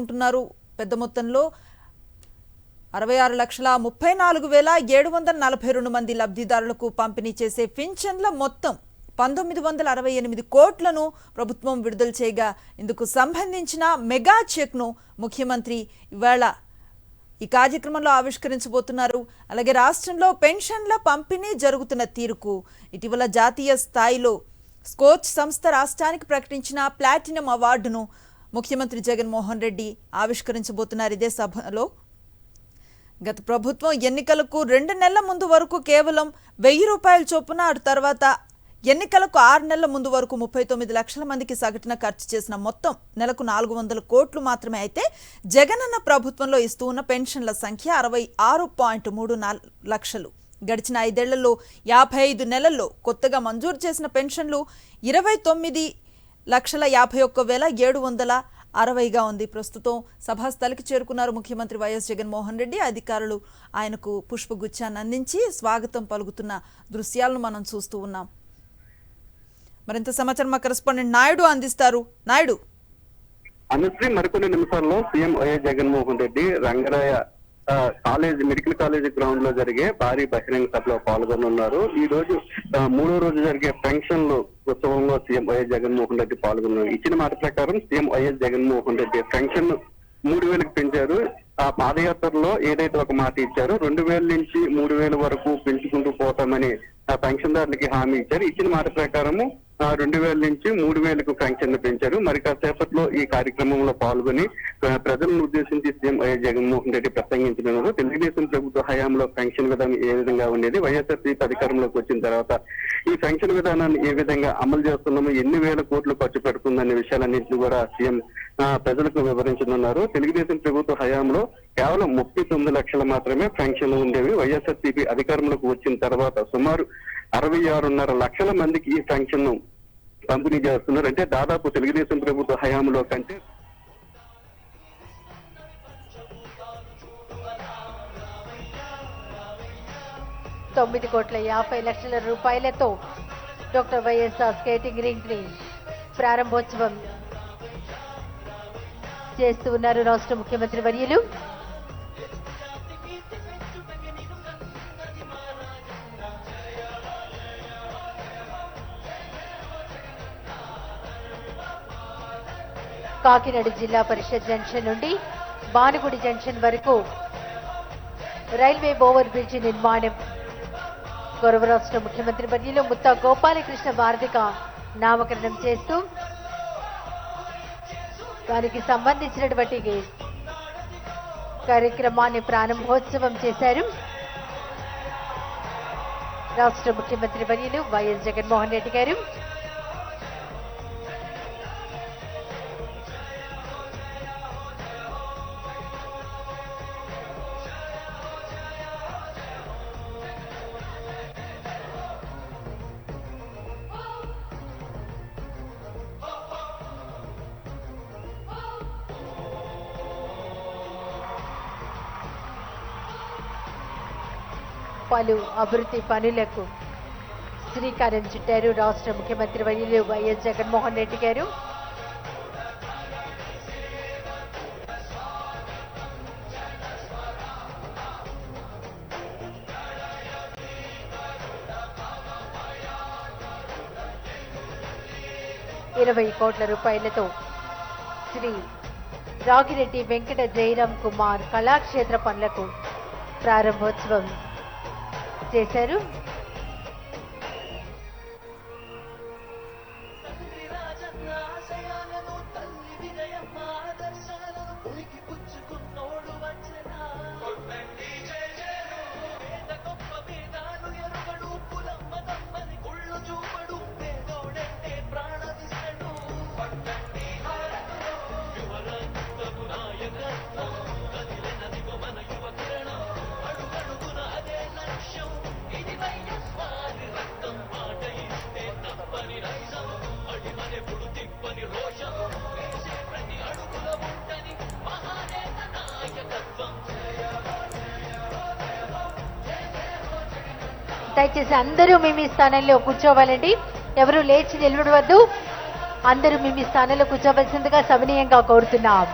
ఉంటున్నారు. పెద్ద మొత్తంలో 66,34,742 మంది లబ్ధిదారులకు పంపిణీ చేసే పింఛన్ల మొత్తం 1968 కోట్లను ప్రభుత్వం విడుదల చేయగా ఇందుకు సంబంధించిన మెగా చెక్ను ముఖ్యమంత్రి ఇవాళ ఈ కార్యక్రమంలో ఆవిష్కరించబోతున్నారు. అలాగే రాష్ట్రంలో పెన్షన్ల పంపిణీ జరుగుతున్న తీరుకు ఇటీవల జాతీయ స్థాయిలో స్కోచ్ సంస్థ రాష్ట్రానికి ప్రకటించిన ప్లాటినం అవార్డును ముఖ్యమంత్రి జగన్మోహన్ రెడ్డి ఆవిష్కరించబోతున్నారు. ఇదే సభలో గత ప్రభుత్వం ఎన్నికలకు 2 నెలల ముందు వరకు కేవలం 1000 రూపాయల చొప్పున, ఆ తర్వాత ఎన్నికలకు 6 నెలల ముందు వరకు 39 లక్షల మందికి సగటున ఖర్చు చేసిన మొత్తం నెలకు 400 కోట్లు మాత్రమే. అయితే జగనన్న ప్రభుత్వంలో ఇస్తూ ఉన్న పెన్షన్ల సంఖ్య 66.34 లక్షలు. గడిచిన 5 ఏళ్లలో 55 నెలల్లో కొత్తగా మంజూరు చేసిన పెన్షన్లు 29,51,760గా ఉంది. ప్రస్తుతం సభాస్థలికి చేరుకున్నారు ముఖ్యమంత్రి వైఎస్ జగన్మోహన్ రెడ్డి. అధికారులు ఆయనకు పుష్పగుచ్చాన్ని అందించి స్వాగతం పలుకుతున్న దృశ్యాలను మనం చూస్తూ ఉన్నాం. మరింత సమాచారం మా కరెస్పాండెంట్ నాయుడు అందిస్తారు. నాయుడు, అనుశ్రీ, మరికొన్ని నిమిషాల్లో CM YS Jaganmohan Reddy Rangaraya college medical college ground లో జరిగే భారీ బహిరంగ సభలో పాల్గొనున్నారు. ఈ రోజు 3వ రోజు జరిగే పెన్షన్లు ఉత్సవంలో సీఎం వైఎస్ జగన్మోహన్ రెడ్డి పాల్గొన్నారు. ఇచ్చిన మాట ప్రకారం CM YS Jaganmohan Reddy pension 3,000కి పెంచారు. ఆ పాదయాత్రలో ఏదైతే ఒక మాట ఇచ్చారో 2,000 నుంచి 3,000 వరకు పెంచుకుంటూ పోతామని ఆ పెన్షన్దారులకి హామీ ఇచ్చారు. ఇచ్చిన మాట ప్రకారము 2,000 నుంచి 3,000కు పెన్షన్ పెంచారు. మరి కాసేపట్లో ఈ కార్యక్రమంలో పాల్గొని ప్రజలను ఉద్దేశించి సీఎం వైఎస్ జగన్మోహన్ రెడ్డి ప్రసంగించనున్నారు. తెలుగుదేశం ప్రభుత్వ హయాంలో పెన్షన్ విధానం ఏ విధంగా ఉండేది, వైఎస్ఆర్సీపీ అధికారంలోకి వచ్చిన తర్వాత ఈ పెన్షన్ విధానాన్ని ఏ విధంగా అమలు చేస్తున్నాము, ఎన్ని వేల కోట్లు ఖర్చు పెడుతుందనే విషయాలన్నింటినీ కూడా సీఎం ప్రజలకు వివరించనున్నారు. తెలుగుదేశం ప్రభుత్వ హయాంలో కేవలం 39 లక్షలు మాత్రమే పెన్షన్లు ఉండేవి. వైఎస్ఆర్సీపీ అధికారంలోకి వచ్చిన తర్వాత సుమారు 66.5 లక్షల మందికి ఈ పెన్షన్ పంపిణీ చేస్తున్నారు. అంటే దాదాపు తెలుగుదేశం ప్రభుత్వ హయాంలో కంటే 9,50,00,000 రూపాయలతో డాక్టర్ వైఎస్ఆర్ స్కేటింగ్ రింగ్ ని ప్రారంభోత్సవం చేస్తూ ఉన్నారు రాష్ట్ర ముఖ్యమంత్రి వర్యులు. కాకినాడ జిల్లా పరిషత్ జంక్షన్ నుండి బానుగుడి జంక్షన్ వరకు రైల్వే ఓవర్ బ్రిడ్జి నిర్మాణం గౌరవ రాష్ట్ర ముఖ్యమంత్రి వర్యులు ముత్తా గోపాలకృష్ణ భారతిగా నామకరణం చేస్తూ దానికి సంబంధించినటువంటి కార్యక్రమాన్ని ప్రారంభోత్సవం చేశారు రాష్ట్ర ముఖ్యమంత్రి వర్యులు వైఎస్ జగన్మోహన్ రెడ్డి గారు. పలు అభివృద్ధి పనులకు శ్రీకారం చుట్టారు రాష్ట్ర ముఖ్యమంత్రి వర్యులు వైఎస్ జగన్మోహన్ రెడ్డి గారు. ₹20 కోట్లతో శ్రీ రాగిరెడ్డి వెంకట జయరామ్ కుమార్ కళాక్షేత్ర పనులకు ప్రారంభోత్సవం చేశారు. దయచేసి అందరూ మీ స్థానంలో కూర్చోవాలండి. ఎవరు లేచి నిలబడవద్దు. అందరూ మీ స్థానంలో కూర్చోవలసిందిగా సవినీయంగా కోరుతున్నాం.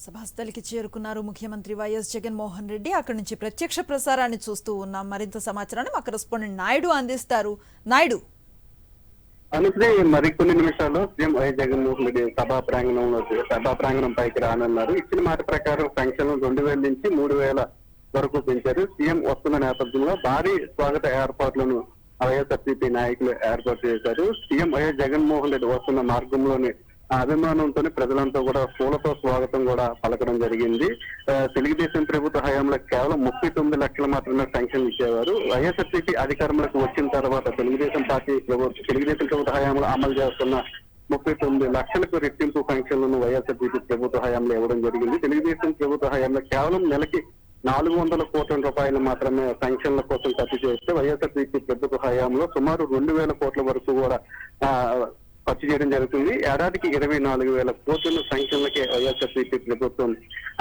సభాస్థలికి చేరుకున్నారు ముఖ్యమంత్రి వైఎస్ జగన్మోహన్ రెడ్డి. అక్కడి నుంచి ప్రత్యక్ష ప్రసారాన్ని చూస్తూ ఉన్నాం. మరింత సమాచారాన్ని మా కరెస్పాండెంట్ నాయుడు అందిస్తారు. నాయుడు, అనుశ్రీ మరికొన్ని నిమిషాల్లో సీఎం వైఎస్ జగన్మోహన్ రెడ్డి సభా ప్రాంగణం పైకి రానున్నారు. ఇచ్చిన మాట ప్రకారం పెన్షన్ 2000 నుంచి 3000 వరకు పెంచారు. సీఎం వస్తున్న నేపథ్యంలో భారీ స్వాగత ఏర్పాట్లను వైఎస్ఆర్సీపీ నాయకులు ఏర్పాటు చేశారు. సీఎం వైఎస్ జగన్మోహన్ రెడ్డి వస్తున్న మార్గంలోనే అభిమానంతో ప్రజలంతా కూడా పూలతో స్వాగతం కూడా పలకడం జరిగింది. తెలుగుదేశం ప్రభుత్వ హయాంలో కేవలం 39 లక్షలు మాత్రమే పెన్షన్ ఇచ్చేవారు. వైఎస్ఆర్సీపీ అధికారంలోకి వచ్చిన తర్వాత తెలుగుదేశం ప్రభుత్వ హయాంలో అమలు చేస్తున్న 39 లక్షలకు రెట్టింపు పెన్షన్లను వైఎస్ఆర్సీపీ ప్రభుత్వ హయాంలో ఇవ్వడం జరిగింది. తెలుగుదేశం ప్రభుత్వ హయాంలో కేవలం నెలకి 400 కోట్ల రూపాయలు మాత్రమే పెన్షన్ల కోసం ఖర్చు చేస్తే వైఎస్ఆర్సీపీ ప్రభుత్వ హయాంలో సుమారు 2000 కోట్ల వరకు కూడా ఖర్చు చేయడం జరుగుతుంది. ఏడాదికి 24,000 కోట్ల పెన్షన్లకే వైఎస్ఆర్సీపీ ప్రభుత్వం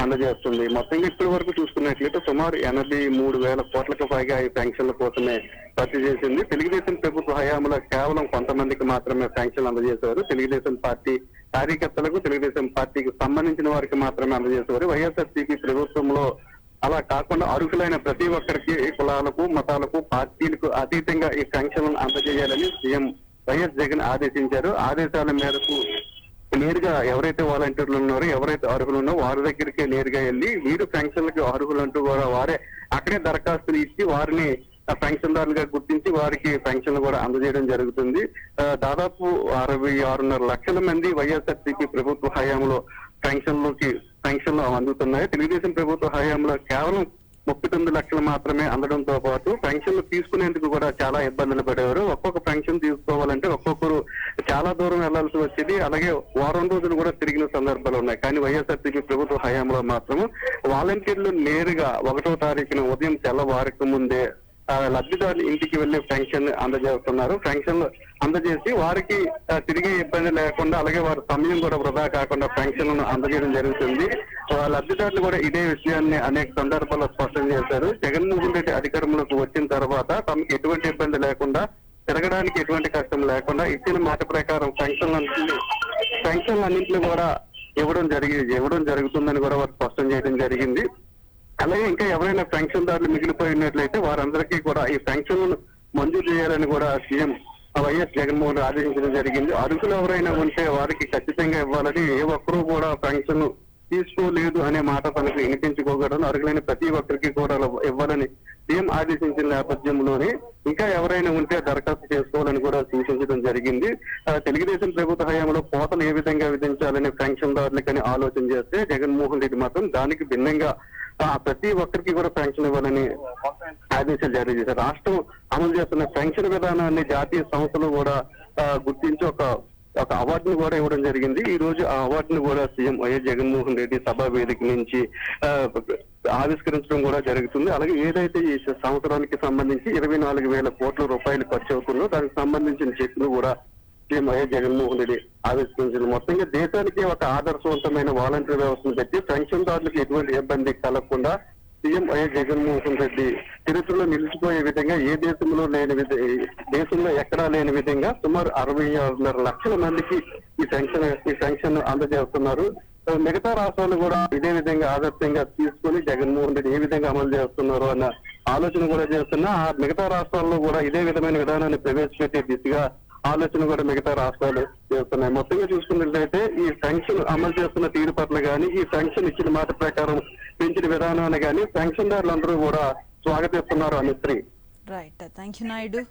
అందజేస్తుంది. మొత్తంగా ఇప్పటి వరకు చూసుకున్నట్లయితే సుమారు 83,000 కోట్లకు పైగా ఈ పెన్షన్ల కోసమే ఖర్చు చేసింది. తెలుగుదేశం ప్రభుత్వ హయాంలో కేవలం కొంతమందికి మాత్రమే పెన్షన్లు అందజేశారు. తెలుగుదేశం పార్టీ కార్యకర్తలకు, తెలుగుదేశం పార్టీకి సంబంధించిన వారికి మాత్రమే అందజేసేవారు. వైఎస్ఆర్సీపీ ప్రభుత్వంలో అలా కాకుండా అర్హులైన ప్రతి ఒక్కరికి కులాలకు, మతాలకు, పార్టీలకు అతీతంగా ఈ పెన్షన్లను అందజేయాలని సీఎం వైఎస్ జగన్ ఆదేశించారు. ఆదేశాల మేరకు నేరుగా ఎవరైతే వాలంటీర్లు ఉన్నారో, ఎవరైతే అర్హులు ఉన్నారో వారి దగ్గరికి నేరుగా వెళ్ళి వీరు పెన్షన్లకు అర్హులంటూ కూడా వారే అక్కడే దరఖాస్తులు ఇచ్చి వారిని పెన్షన్దారులుగా గుర్తించి వారికి పెన్షన్లు కూడా అందజేయడం జరుగుతుంది. దాదాపు 66.5 లక్షల మంది వైఎస్ఆర్సీపీ ప్రభుత్వ హయాంలో పెన్షన్లు అందుతున్నాయి. తెలుగుదేశం ప్రభుత్వ హయాంలో కేవలం 39 లక్షలు మాత్రమే అందడంతో పాటు పెన్షన్లు తీసుకునేందుకు కూడా చాలా ఇబ్బందులు పడేవారు. ఒక్కొక్క పెన్షన్ తీసుకోవాలంటే ఒక్కొక్కరు చాలా దూరం వెళ్లాల్సి వచ్చేది. అలాగే వారం రోజులు కూడా తిరిగిన సందర్భాలు ఉన్నాయి. కానీ వైఎస్ఆర్సీపీ ప్రభుత్వ హయాంలో మాత్రం వాలంటీర్లు నేరుగా 1వ తారీఖున ఉదయం తెల్లవారికి ముందే లబ్ధిదారులు ఇంటికి వెళ్లి పెన్షన్ అందజేస్తున్నారు. పెన్షన్లు అందజేసి వారికి తిరిగే ఇబ్బంది లేకుండా, అలాగే వారి సమయం కూడా వృధా కాకుండా పెన్షన్లను అందజేయడం జరుగుతుంది. లబ్ధిదారులు కూడా ఇదే విషయాన్ని అనేక సందర్భాల్లో స్పష్టం చేశారు. జగన్మోహన్ రెడ్డి అధికారంలోకి వచ్చిన తర్వాత తమకు ఎటువంటి ఇబ్బంది లేకుండా, తిరగడానికి ఎటువంటి కష్టం లేకుండా ఇచ్చిన మాట ప్రకారం పెన్షన్లన్నింటినీ కూడా ఇవ్వడం జరుగుతుందని కూడా వారు స్పష్టం చేయడం జరిగింది. అలాగే ఇంకా ఎవరైనా పెన్షన్దారులు మిగిలిపోయినట్లయితే వారందరికీ కూడా ఈ పెన్షన్లను మంజూరు చేయాలని కూడా సీఎం వైఎస్ జగన్మోహన్ ఆదేశించడం జరిగింది. అర్హులు ఎవరైనా ఉంటే వారికి ఖచ్చితంగా ఇవ్వాలని, ఏ ఒక్కరూ కూడా పెన్షన్ తీసుకోలేదు అనే మాట తనకు వినిపించుకోకూడదు, అర్హులైన ప్రతి ఒక్కరికి కూడా ఇవ్వాలని సీఎం ఆదేశించిన నేపథ్యంలోనే ఇంకా ఎవరైనా ఉంటే దరఖాస్తు చేసుకోవాలని కూడా సూచించడం జరిగింది. తెలుగుదేశం ప్రభుత్వ హయాంలో కోతలు ఏ విధంగా విధించాలని పెన్షన్దారులకని ఆలోచన చేస్తే జగన్మోహన్ రెడ్డి మాత్రం దానికి భిన్నంగా ప్రతి ఒక్కరికి కూడా పెన్షన్ ఇవ్వాలని ఆదేశాలు జారీ చేశారు. రాష్ట్రం అమలు చేస్తున్న పెన్షన్ విధానాన్ని జాతీయ సంస్థలు కూడా గుర్తించి ఒక అవార్డును కూడా ఇవ్వడం జరిగింది. ఈ రోజు ఆ అవార్డును కూడా సీఎం వైఎస్ జగన్మోహన్ రెడ్డి సభా వేదిక నుంచి ఆవిష్కరించడం కూడా జరుగుతుంది. అలాగే ఏదైతే ఈ సంవత్సరానికి సంబంధించి 24,000 కోట్ల రూపాయలు ఖర్చు అవుతుందో దానికి సంబంధించిన చెక్కును కూడా సీఎం వైఎస్ జగన్మోహన్ రెడ్డి ఆవిష్కరించింది. మొత్తంగా దేశానికి ఒక ఆదర్శవంతమైన వాలంటీర్ వ్యవస్థను పెట్టి పెన్షన్దారులకు ఎటువంటి ఇబ్బంది కలగకుండా సీఎం వైఎస్ జగన్మోహన్ రెడ్డి చరిత్రలో నిలిచిపోయే విధంగా దేశంలో ఎక్కడా లేని విధంగా సుమారు 66.5 లక్షల మందికి ఈ పెన్షన్ అందజేస్తున్నారు. మిగతా రాష్ట్రాలు కూడా ఇదే విధంగా ఆదర్శంగా తీసుకుని జగన్మోహన్ రెడ్డి ఏ విధంగా అమలు చేస్తున్నారు అన్న ఆలోచన కూడా చేస్తున్నా, ఆ మిగతా రాష్ట్రాల్లో కూడా ఇదే విధమైన విధానాన్ని ప్రవేశపెట్టే దిశగా ఆలోచన కూడా మిగతా రాష్ట్రాలు చేస్తున్నాయి. మొత్తంగా చూసుకున్నట్లయితే ఈ పెన్షన్ అమలు చేస్తున్న తీరు పట్ల కానీ, ఈ పెన్షన్ ఇచ్చిన మాట ప్రకారం పెంచిన విధానాన్ని కానీ పెన్షన్దారులందరూ కూడా స్వాగతిస్తున్నారు. Anushree, right, thank you Naidu.